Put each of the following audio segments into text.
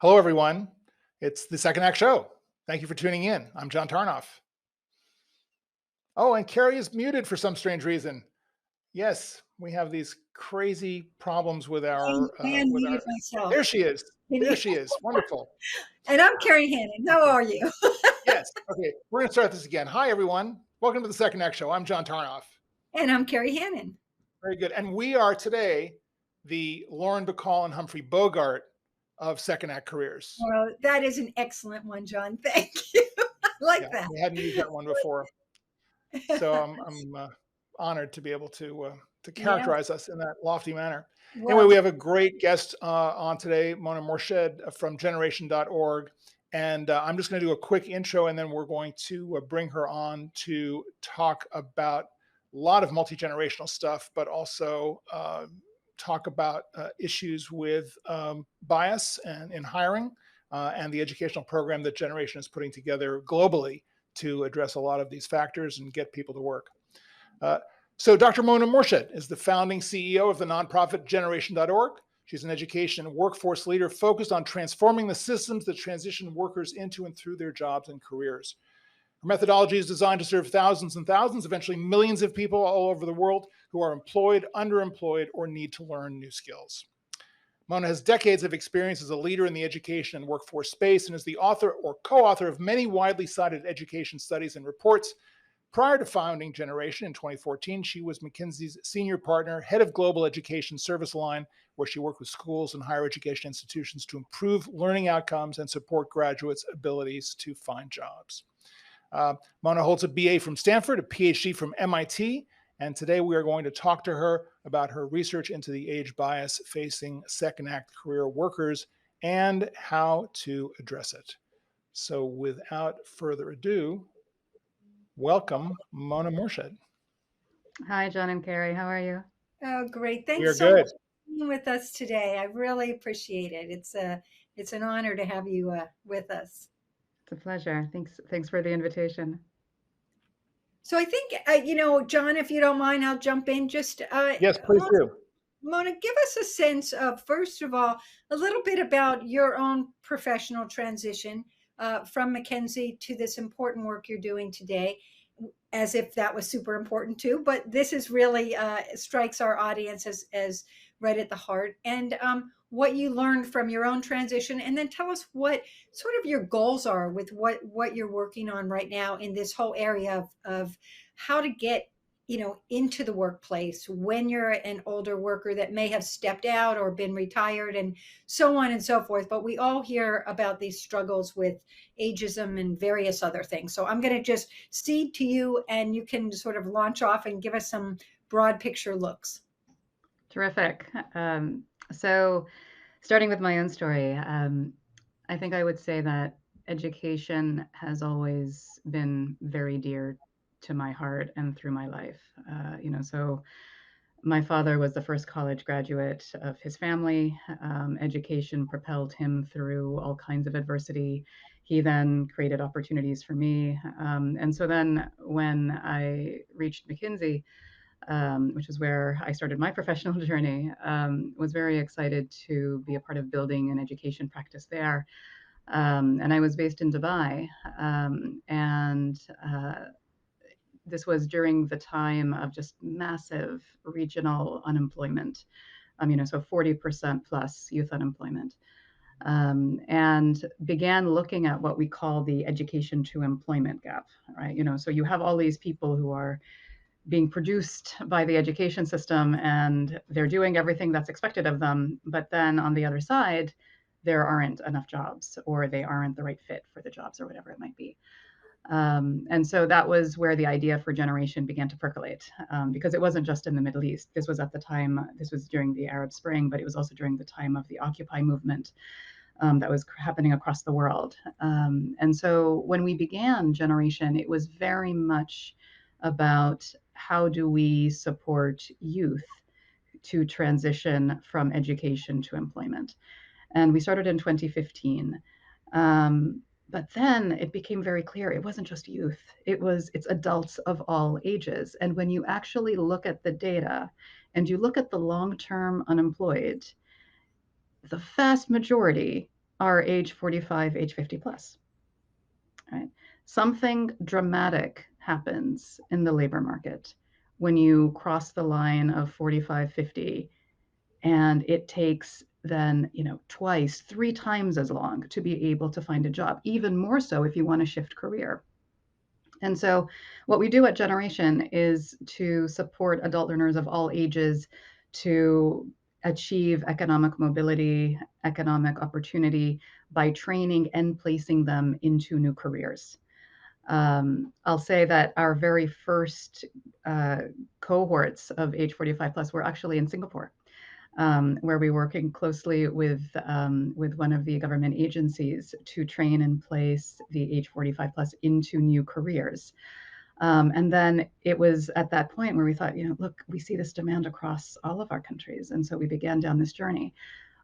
Hello, everyone. It's the Second Act Show. Thank you for tuning in. I'm John Tarnoff. Oh, and Carrie is muted for some strange reason. Yes, we have these crazy problems with I, our I unmuted myself. There she is. There she is. Wonderful. And I'm Carrie Hannon. How Okay. are you? Yes. Okay. We're going to start this again. Hi, everyone. Welcome to the Second Act Show. I'm John Tarnoff. And I'm Carrie Hannon. Very good. And we are today the Lauren Bacall and Humphrey Bogart of Second Act careers. Well, that is an excellent one, John. Thank you. I like that. We hadn't used that one before. So I'm honored to be able to characterize us in that lofty manner. Well, Anyway, we have a great guest on today, Mona Mourshed from generation.org. And I'm just going to do a quick intro, and then we're going to bring her on to talk about a lot of multi-generational stuff, but also talk about issues with bias and in hiring and the educational program that Generation is putting together globally to address a lot of these factors and get people to work. So Dr. Mona Mourshed is the founding CEO of the nonprofit generation.org. She's an education and workforce leader focused on transforming the systems that transition workers into and through their jobs and careers. Her methodology is designed to serve thousands and thousands, eventually millions of people all over the world who are employed, underemployed, or need to learn new skills. Mona has decades of experience as a leader in the education and workforce space and is the author or co-author of many widely cited education studies and reports. Prior to founding Generation in 2014, she was McKinsey's senior partner, head of global education service line, where she worked with schools and higher education institutions to improve learning outcomes and support graduates' abilities to find jobs. Mona holds a BA from Stanford, a PhD from MIT, and today we are going to talk to her about her research into the age bias facing second act career workers and how to address it. So without further ado, welcome, Mona Mourshed. Hi, John and Carrie. How are you? Oh, great. We are Thanks so good. much for being with us today. I really appreciate it. It's an honor to have you with us. It's a pleasure. Thanks for the invitation. So I think, John, if you don't mind, I'll jump in. Just Yes, please do. Mona, give us a sense of, first of all, a little bit about your own professional transition from McKinsey to this important work you're doing today, as if that was super important too. But this is really strikes our audience as right at the heart. And what you learned from your own transition, and then tell us what sort of your goals are with what you're working on right now in this whole area of how to get into the workplace when you're an older worker that may have stepped out or been retired and so on and so forth. But we all hear about these struggles with ageism and various other things. So I'm going to just cede to you, and you can sort of launch off and give us some broad picture looks. Terrific. So starting with my own story, I think I would say that education has always been very dear to my heart and through my life. So my father was the first college graduate of his family. Education propelled him through all kinds of adversity. He then created opportunities for me. And so then when I reached McKinsey, which is where I started my professional journey, was very excited to be a part of building an education practice there. And I was based in Dubai. This was during the time of just massive regional unemployment, so 40% plus youth unemployment, and began looking at what we call the education to employment gap, right? So you have all these people who are being produced by the education system and they're doing everything that's expected of them. But then on the other side, there aren't enough jobs, or they aren't the right fit for the jobs, or whatever it might be. And so that was where the idea for Generation began to percolate, because it wasn't just in the Middle East. This was during the Arab Spring, but it was also during the time of the Occupy movement that was happening across the world. And so when we began Generation, it was very much about how do we support youth to transition from education to employment. And we started in 2015. But then it became very clear it wasn't just youth, it's adults of all ages. And when you actually look at the data and you look at the long-term unemployed, the vast majority are age 45, age 50 plus. Right? Something dramatic happens in the labor market when you cross the line of 45, 50, and it takes then, twice, three times as long to be able to find a job, even more so if you want to shift career. And so, what we do at Generation is to support adult learners of all ages to achieve economic mobility, economic opportunity by training and placing them into new careers. I'll say that our very first cohorts of age 45 plus were actually in Singapore, where we were working closely with one of the government agencies to train and place the age 45 plus into new careers. And then it was at that point where we thought, look, we see this demand across all of our countries. And so we began down this journey.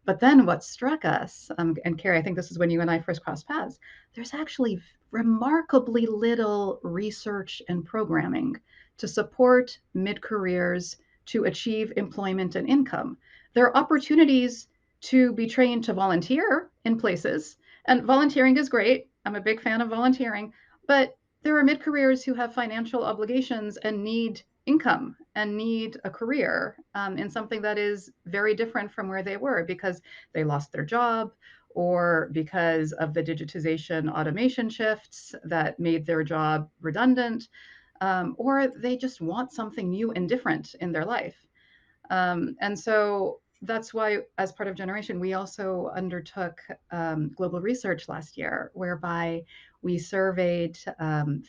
But then what struck us, and Carrie, I think this is when you and I first crossed paths, there's actually remarkably little research and programming to support mid-careers to achieve employment and income. There are opportunities to be trained to volunteer in places, and volunteering is great. I'm a big fan of volunteering, but there are mid-careers who have financial obligations and need income and need a career in something that is very different from where they were because they lost their job or because of the digitization automation shifts that made their job redundant, or they just want something new and different in their life. And so that's why, as part of Generation, we also undertook global research last year, whereby we surveyed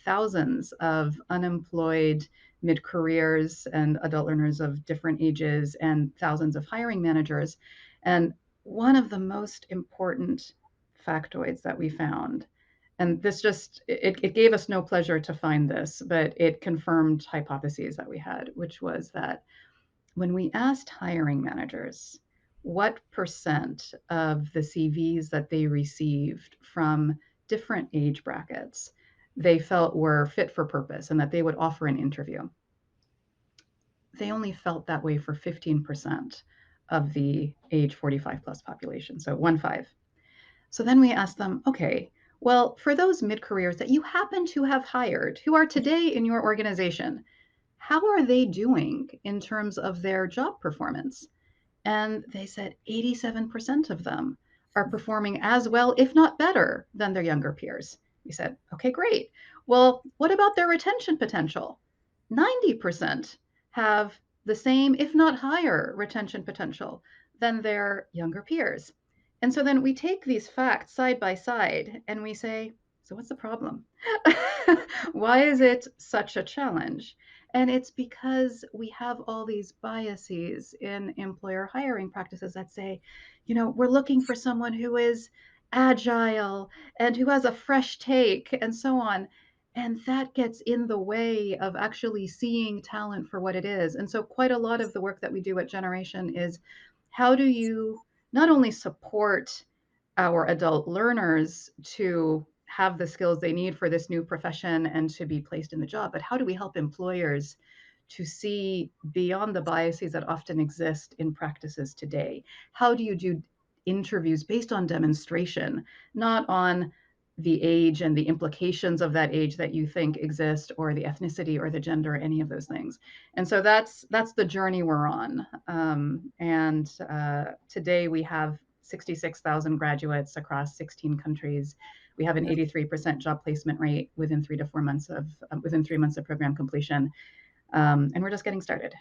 thousands of unemployed mid-careers and adult learners of different ages and thousands of hiring managers. And one of the most important factoids that we found, and this just, it gave us no pleasure to find this, but it confirmed hypotheses that we had, which was that when we asked hiring managers what percent of the CVs that they received from different age brackets they felt were fit for purpose and that they would offer an interview, they only felt that way for 15% of the age 45 plus population. So 1-5. So then we asked them, okay, well, for those mid-careers that you happen to have hired who are today in your organization, how are they doing in terms of their job performance? And they said 87% of them are performing as well, if not better, than their younger peers. We said, okay, great. Well, what about their retention potential? 90% have the same, if not higher, retention potential than their younger peers. And so then we take these facts side by side and we say, so what's the problem? Why is it such a challenge? And it's because we have all these biases in employer hiring practices that say, we're looking for someone who is agile and who has a fresh take and so on. And that gets in the way of actually seeing talent for what it is. And so, quite a lot of the work that we do at Generation is how do you not only support our adult learners to have the skills they need for this new profession and to be placed in the job, but how do we help employers to see beyond the biases that often exist in practices today? How do you do interviews based on demonstration, not on the age and the implications of that age that you think exist, or the ethnicity or the gender, or any of those things? And so that's the journey we're on. And today we have 66,000 graduates across 16 countries. We have an 83% job placement rate within 3 months of program completion, and we're just getting started.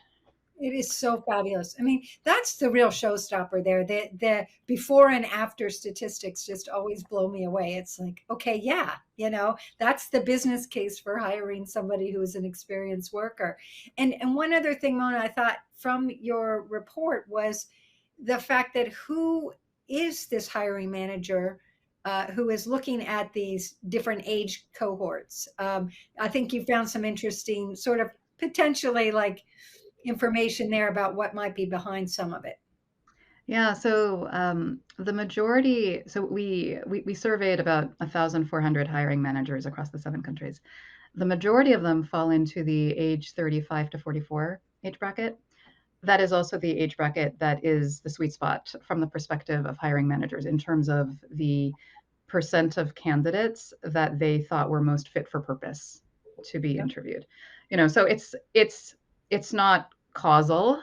It is so fabulous. I mean, that's the real showstopper there. The before and after statistics just always blow me away. It's like, okay, yeah, that's the business case for hiring somebody who is an experienced worker. And one other thing, Mona, I thought from your report was the fact that who is this hiring manager who is looking at these different age cohorts? I think you found some interesting sort of potentially like information there about what might be behind some of it. Yeah, so the majority, so we surveyed about 1,400 hiring managers across the 7 countries. The majority of them fall into the age 35 to 44 age bracket. that is also the age bracket that is the sweet spot from the perspective of hiring managers in terms of the percent of candidates that they thought were most fit for purpose to be interviewed. So it's not causal,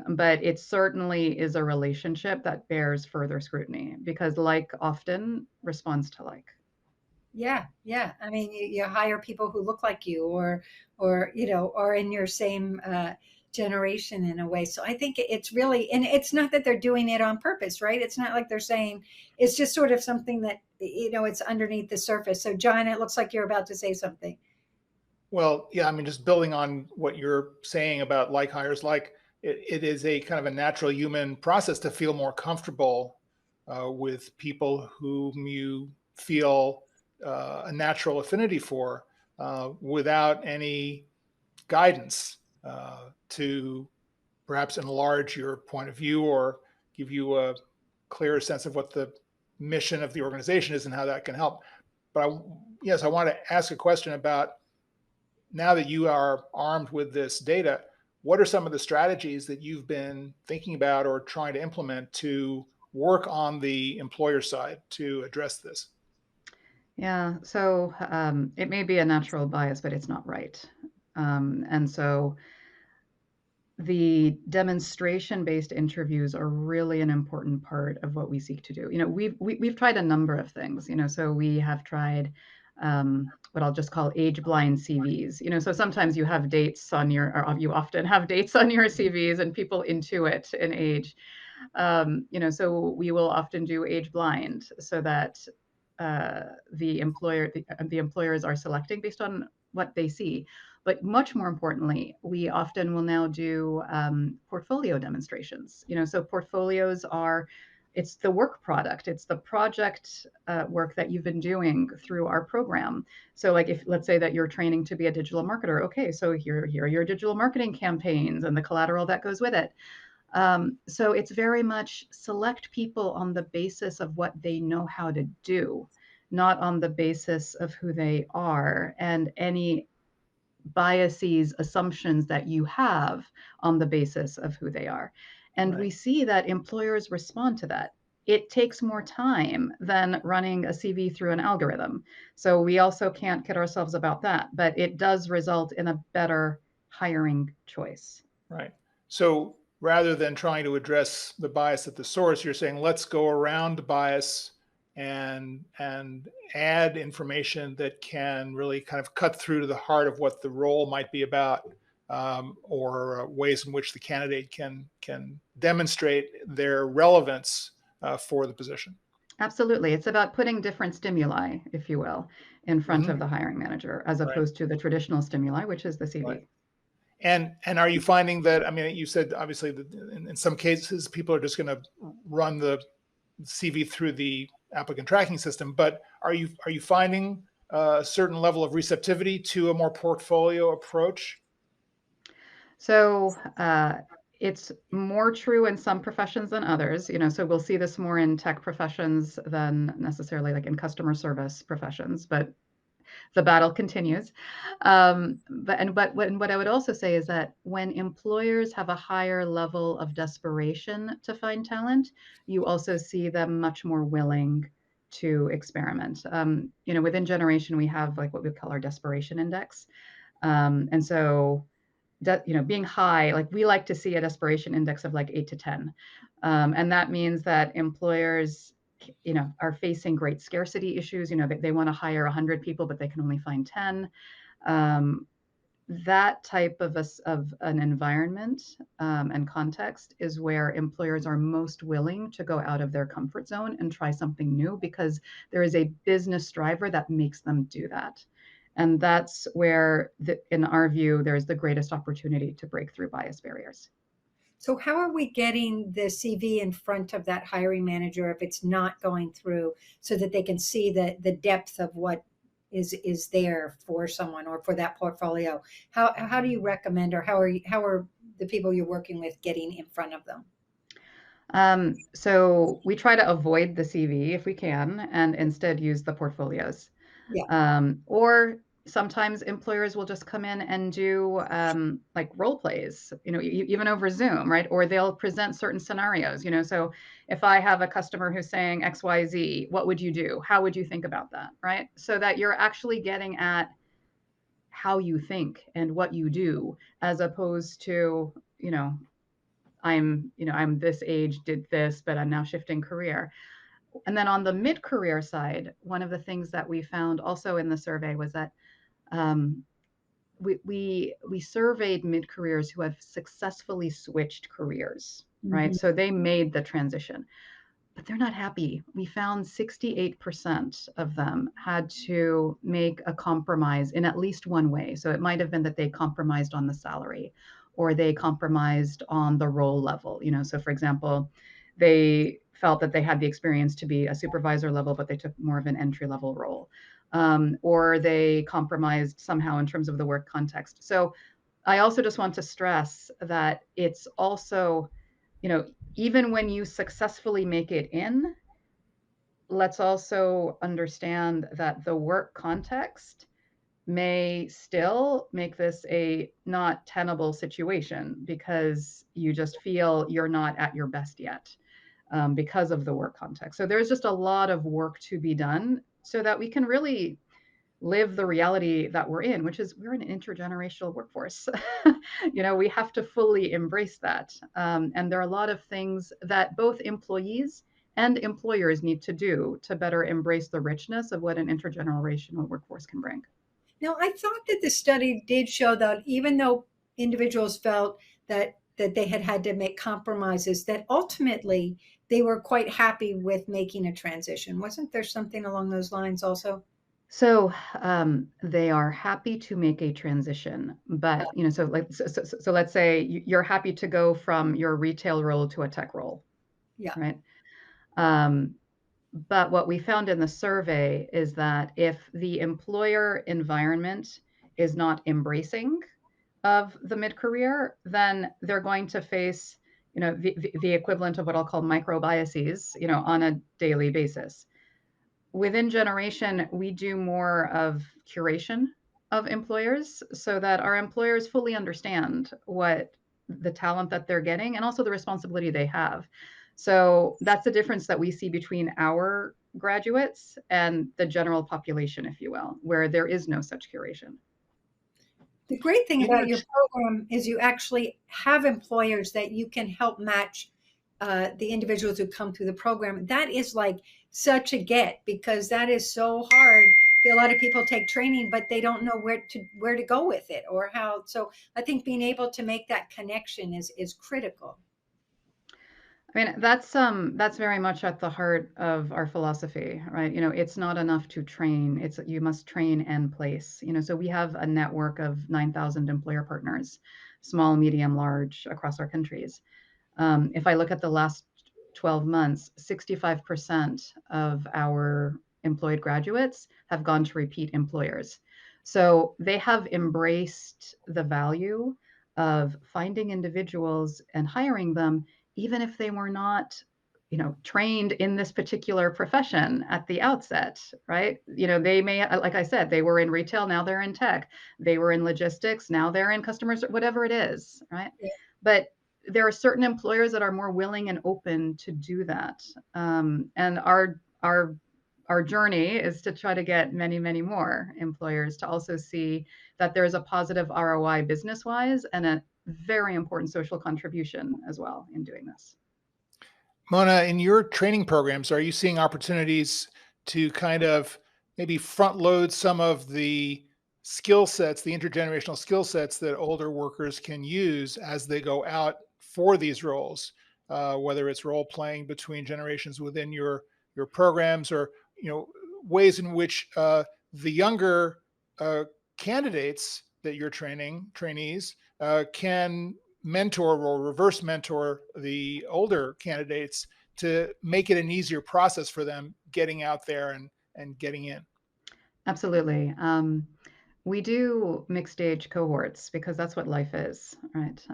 but it certainly is a relationship that bears further scrutiny because like often responds to like. Yeah. I mean, you hire people who look like you, or are in your same generation in a way. So I think it's really, and it's not that they're doing it on purpose, right? It's not like they're saying. It's just sort of something that it's underneath the surface. So, John, it looks like you're about to say something. Well, yeah, I mean, just building on what you're saying about like hires, like it is a kind of a natural human process to feel more comfortable with people whom you feel a natural affinity for without any guidance to perhaps enlarge your point of view or give you a clearer sense of what the mission of the organization is and how that can help. But yes, I want to ask a question about, now that you are armed with this data, what are some of the strategies that you've been thinking about or trying to implement to work on the employer side to address this? Yeah, so it may be a natural bias, but it's not right. And so the demonstration-based interviews are really an important part of what we seek to do. We've tried a number of things. So we have tried what I'll just call age-blind CVs. So sometimes you have dates on your, or you often have dates on your CVs, and people intuit an age. So we will often do age blind so that the employers are selecting based on what they see. But much more importantly, we often will now do portfolio demonstrations. So portfolios are, it's the work product, it's the project work that you've been doing through our program. So like if let's say that you're training to be a digital marketer, okay, so here are your digital marketing campaigns and the collateral that goes with it. So it's very much select people on the basis of what they know how to do, not on the basis of who they are and any biases, assumptions that you have on the basis of who they are. And Right. we see that employers respond to that. It takes more time than running a CV through an algorithm. So we also can't kid ourselves about that, but it does result in a better hiring choice. Right. So rather than trying to address the bias at the source, you're saying let's go around the bias and add information that can really kind of cut through to the heart of what the role might be about, or ways in which the candidate can demonstrate their relevance for the position. Absolutely. It's about putting different stimuli, if you will, in front Mm-hmm. of the hiring manager, as Right. opposed to the traditional stimuli, which is the Right. CV. And are you finding that, I mean, you said obviously that in some cases people are just going to run the CV through the applicant tracking system, but are you finding a certain level of receptivity to a more portfolio approach? So it's more true in some professions than others. So we'll see this more in tech professions than necessarily like in customer service professions, but the battle continues. But what I would also say is that when employers have a higher level of desperation to find talent, you also see them much more willing to experiment. Within Generation, we have like what we call our desperation index. And so being high, like we like to see a desperation index of like 8 to 10. And that means that employers, are facing great scarcity issues. They want to hire 100 people, but they can only find 10. Um, that type of an environment and context is where employers are most willing to go out of their comfort zone and try something new because there is a business driver that makes them do that. And that's where, in our view, there's the greatest opportunity to break through bias barriers. So how are we getting the CV in front of that hiring manager if it's not going through, so that they can see the depth of what is there for someone or for that portfolio? How do you recommend, or how are the people you're working with getting in front of them? So we try to avoid the CV if we can and instead use the portfolios. Yeah. Or sometimes employers will just come in and do like role plays, even over Zoom, right? Or they'll present certain scenarios, So if I have a customer who's saying XYZ, what would you do? How would you think about that, right? So that you're actually getting at how you think and what you do, as opposed to, I'm this age, did this, but I'm now shifting career. And then on the mid-career side, one of the things that we found also in the survey was that um, we surveyed mid-careers who have successfully switched careers, right? Mhm. So they made the transition, but they're not happy. We found 68% of them had to make a compromise in at least one way. So it might have been that they compromised on the salary or they compromised on the role level. So for example, they felt that they had the experience to be a supervisor level, but they took more of an entry level role. Or they compromised somehow in terms of the work context. So I also just want to stress that it's also, you know, even when you successfully make it in, let's also understand that the work context may still make this a not tenable situation because you just feel you're not at your best yet, because of the work context. So there's just a lot of work to be done so that we can really live the reality that we're in, which is we're an intergenerational workforce. We have to fully embrace that. And there are a lot of things that both employees and employers need to do to better embrace the richness of what an intergenerational workforce can bring. Now, I thought that the study did show that even though individuals felt that they had had to make compromises, that ultimately they were quite happy with making a transition. Wasn't there something along those lines also? So they are happy to make a transition, but so let's say you're happy to go from your retail role to a tech role, Yeah. right? Um, But what we found in the survey is that if the employer environment is not embracing of the mid-career, then they're going to face, the equivalent of what I'll call micro biases, on a daily basis. Within Generation, we do more of curation of employers so that our employers fully understand what the talent that they're getting and also the responsibility they have. So that's the difference that we see between our graduates and the general population, if you will, where there is no such curation. The great thing You about your mentioned, program is you actually have employers that you can help match the individuals who come through the program. That is like such a get because that is so hard. A lot of people take training, but they don't know where to go with it or how. So I think being able to make that connection is critical. I mean, that's very much at the heart of our philosophy, right? It's not enough to train. It's you must train and place. So we have a network of 9,000 employer partners, small, medium, large, across our countries. If I look at the last 12 months, 65% of our employed graduates have gone to repeat employers. So they have embraced the value of finding individuals and hiring them, even if they were not, trained in this particular profession at the outset, right? They may, like I said, they were in retail, now they're in tech. They were in logistics, now they're in customers, whatever it is, right? Yeah. But there are certain employers that are more willing and open to do that. And our journey is to try to get many, many more employers to also see that there's a positive ROI business wise and a very important social contribution as well in doing this. Mona, in your training programs, are you seeing opportunities to kind of maybe front load some of the skill sets, the intergenerational skill sets that older workers can use as they go out for these roles, whether it's role playing between generations within your programs, or ways in which the younger uh, candidates that you're training, trainees, can mentor or reverse mentor the older candidates to make it an easier process for them getting out there and getting in. Absolutely. We do mixed age cohorts because that's what life is, right?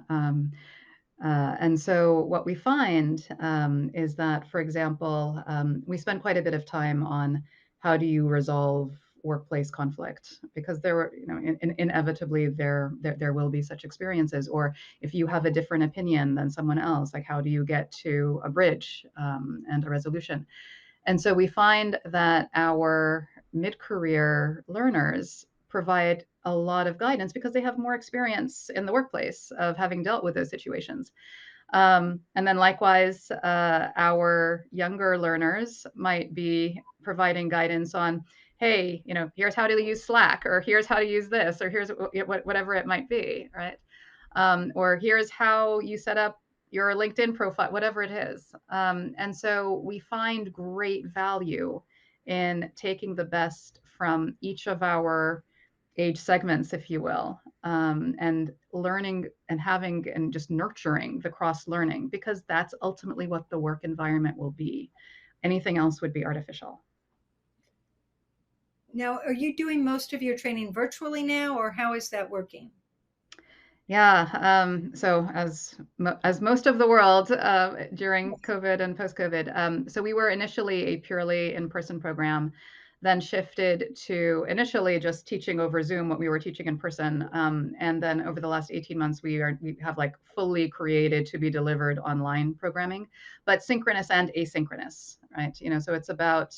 And so what we find is that, for example, we spend quite a bit of time on how do you resolve workplace conflict, because there were, inevitably there will be such experiences. Or if you have a different opinion than someone else, like how do you get to a bridge and a resolution? And so we find that our mid-career learners provide a lot of guidance because they have more experience in the workplace of having dealt with those situations. And then likewise, our younger learners might be providing guidance on, hey, here's how to use Slack, or here's how to use this, or here's whatever it might be, right? Or here's how you set up your LinkedIn profile, whatever it is. And so we find great value in taking the best from each of our age segments, if you will, and learning and having and just nurturing the cross learning, because that's ultimately what the work environment will be. Anything else would be artificial. Now, are you doing most of your training virtually now, or how is that working? Yeah. So as most of the world during COVID and post-COVID, so we were initially a purely in-person program, then shifted to initially just teaching over Zoom what we were teaching in person, and then over the last 18 months we have like fully created to be delivered online programming, but synchronous and asynchronous, right? So it's about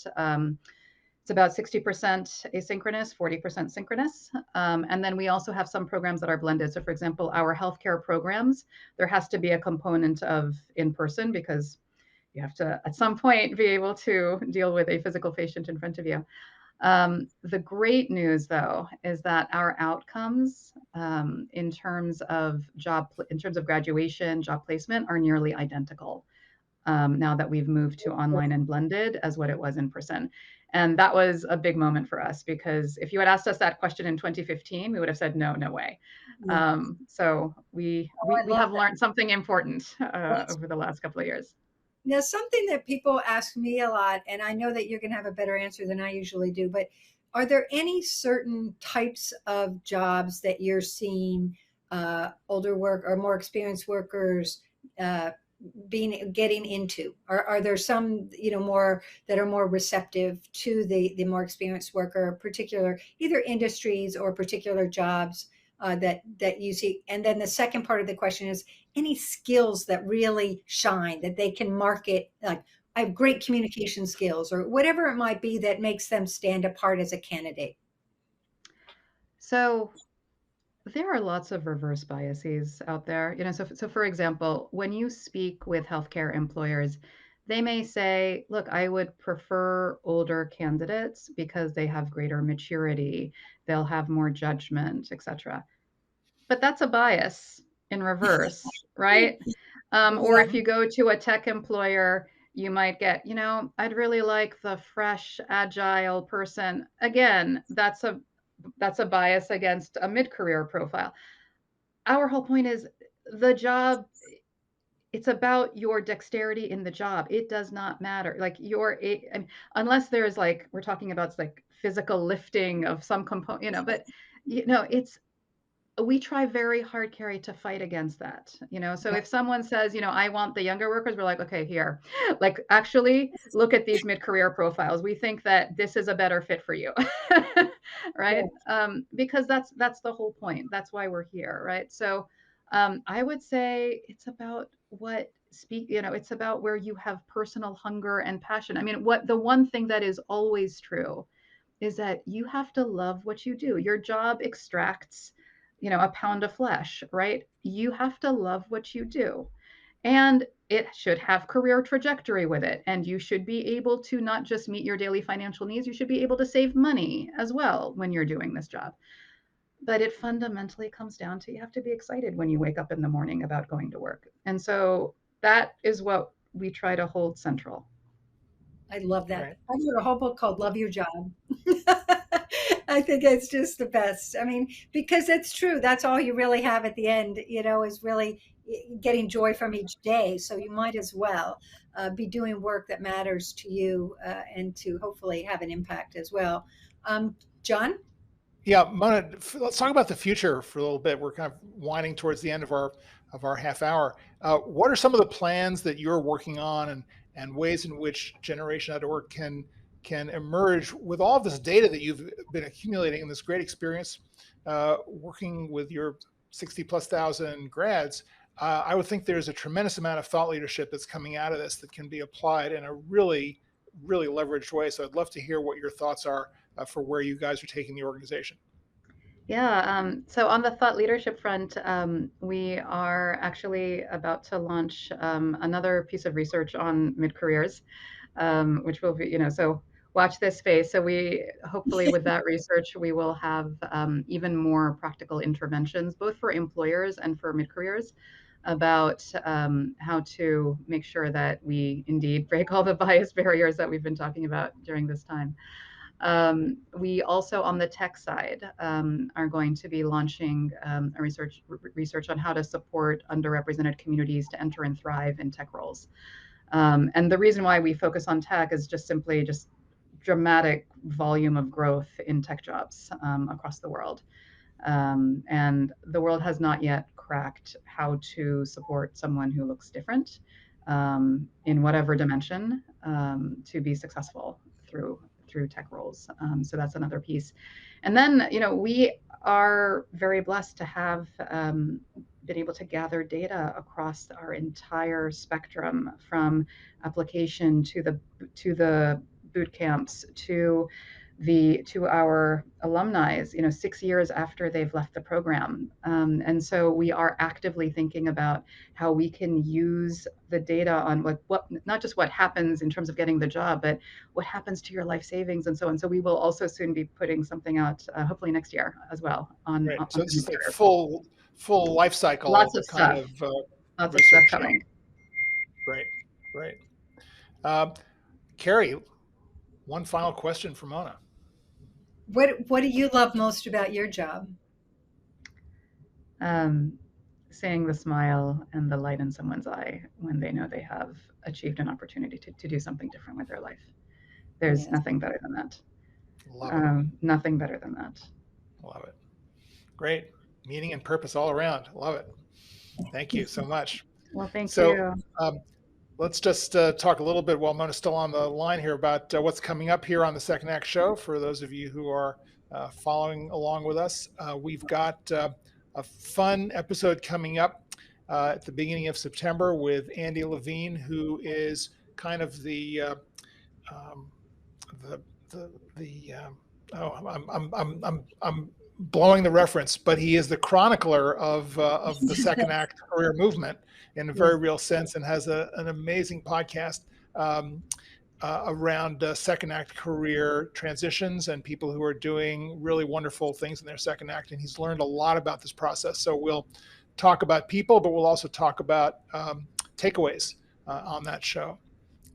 60% asynchronous, 40% synchronous. And then we also have some programs that are blended. So for example, our healthcare programs, there has to be a component of in-person, because you have to, at some point, be able to deal with a physical patient in front of you. The great news, though, is that our outcomes in terms of graduation, job placement, are nearly identical. Now that we've moved to online and blended as what it was in person. And that was a big moment for us, because if you had asked us that question in 2015, we would have said, no way. Yeah. So we have learned something important over the last couple of years. Now, something that people ask me a lot, and I know that you're going to have a better answer than I usually do, but are there any certain types of jobs that you're seeing older work or more experienced workers getting into? Are there some more that are more receptive to the more experienced worker, particular either industries or particular jobs that you see? And then the second part of the question is, any skills that really shine that they can market, like I have great communication skills, or whatever it might be that makes them stand apart as a candidate? So there are lots of reverse biases out there. So for example, when you speak with healthcare employers, they may say, look, I would prefer older candidates because they have greater maturity, they'll have more judgment, etc. But that's a bias in reverse, right? Or Yeah. if you go to a tech employer, you might get, I'd really like the fresh, agile person. Again, that's a bias against a mid-career profile. Our whole point is the job, it's about your dexterity in the job. It does not matter. Like I mean, unless there's like, we're talking about like physical lifting of some component, but it's, we try very hard, Carrie, to fight against that. So if someone says, I want the younger workers, we're like, okay, here, like actually look at these mid-career profiles. We think that this is a better fit for you, right? Because that's the whole point. That's why we're here, right? So I would say it's about it's about where you have personal hunger and passion. I mean, the one thing that is always true is that you have to love what you do. Your job extracts, a pound of flesh, right? You have to love what you do. And it should have career trajectory with it. And you should be able to not just meet your daily financial needs, you should be able to save money as well when you're doing this job. But it fundamentally comes down to, you have to be excited when you wake up in the morning about going to work. And so that is what we try to hold central. I love that. Right. I wrote a whole book called Love Your Job. I think it's just the best. I mean, because it's true. That's all you really have at the end, is really getting joy from each day. So you might as well be doing work that matters to you and to hopefully have an impact as well. John? Yeah, Mona, let's talk about the future for a little bit. We're kind of winding towards the end of our half hour. What are some of the plans that you're working on, and ways in which Generation.org can can emerge with all this data that you've been accumulating in this great experience working with your 60 plus thousand grads. I would think there's a tremendous amount of thought leadership that's coming out of this that can be applied in a really, really leveraged way. So I'd love to hear what your thoughts are for where you guys are taking the organization. Yeah, so on the thought leadership front, we are actually about to launch another piece of research on mid-careers, which will be, so watch this space. So we hopefully with that research, we will have even more practical interventions, both for employers and for mid-careers, about how to make sure that we indeed break all the bias barriers that we've been talking about during this time. We also, on the tech side, are going to be launching a research on how to support underrepresented communities to enter and thrive in tech roles. And the reason why we focus on tech is just simply just dramatic volume of growth in tech jobs across the world. And the world has not yet cracked how to support someone who looks different in whatever dimension to be successful through tech roles. So that's another piece. And then, we are very blessed to have been able to gather data across our entire spectrum, from application to the boot camps to our alumni, 6 years after they've left the program. And so we are actively thinking about how we can use the data on what not just what happens in terms of getting the job, but what happens to your life savings and so on. So we will also soon be putting something out, hopefully next year as well on Right. So the this is like mid-career. full life cycle Lots of kind stuff. of Lots of stuff research. coming. Right. Right. Carrie, one final question for Mona. What do you love most about your job? Seeing the smile and the light in someone's eye when they know they have achieved an opportunity to do something different with their life. There's Yes. nothing better than that. Love it. Nothing better than that. Love it. Great. Meaning and purpose all around. Love it. Thank you so much. Well, thank So you. let's just talk a little bit while Mona's still on the line here about what's coming up here on the Second Act Show. For those of you who are following along with us, we've got a fun episode coming up at the beginning of September with Andy Levine, who is kind of I'm blowing the reference, but he is the chronicler of the Second Act career movement in a very real sense, and has an amazing podcast around Second Act career transitions and people who are doing really wonderful things in their Second Act. And he's learned a lot about this process. So we'll talk about people, but we'll also talk about takeaways on that show.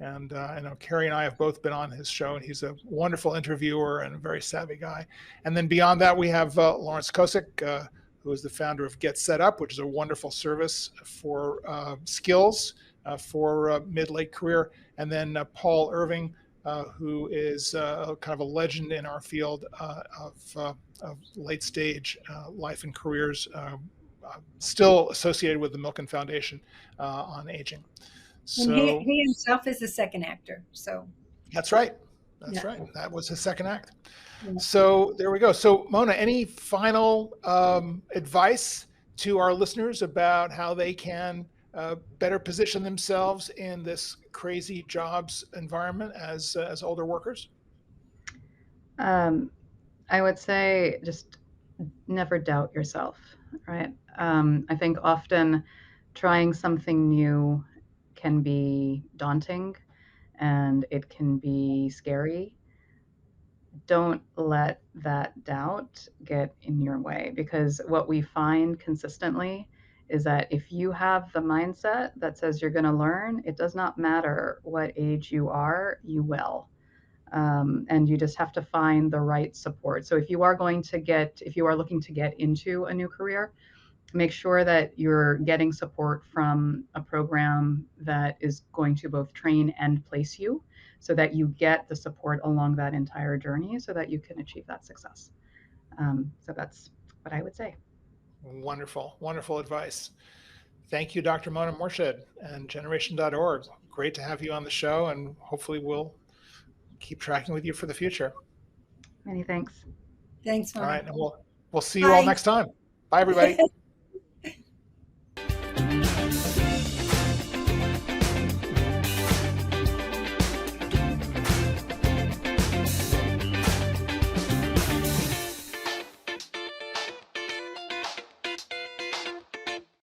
And I know Carrie and I have both been on his show, and he's a wonderful interviewer and a very savvy guy. And then beyond that, we have Lawrence Kosick, who is the founder of Get Set Up, which is a wonderful service for skills for mid-late career. And then Paul Irving, who is kind of a legend in our field of late stage life and careers, still associated with the Milken Foundation on aging. So and he himself is a second actor. So that's right. That's right. That was his second act. Yeah. So there we go. So Mona, any final advice to our listeners about how they can better position themselves in this crazy jobs environment as older workers? I would say just never doubt yourself, right? I think often trying something new can be daunting and it can be scary. Don't let that doubt get in your way, because what we find consistently is that if you have the mindset that says you're going to learn, it does not matter what age you are, you will. And you just have to find the right support. So if you are looking to get into a new career, make sure that you're getting support from a program that is going to both train and place you, so that you get the support along that entire journey so that you can achieve that success. So that's what I would say. Wonderful, wonderful advice. Thank you, Dr. Mona Mourshed and generation.org. Great to have you on the show, and hopefully we'll keep tracking with you for the future. Many thanks. Thanks, All Mona. right. And we'll see you all Bye. next time. Bye, everybody.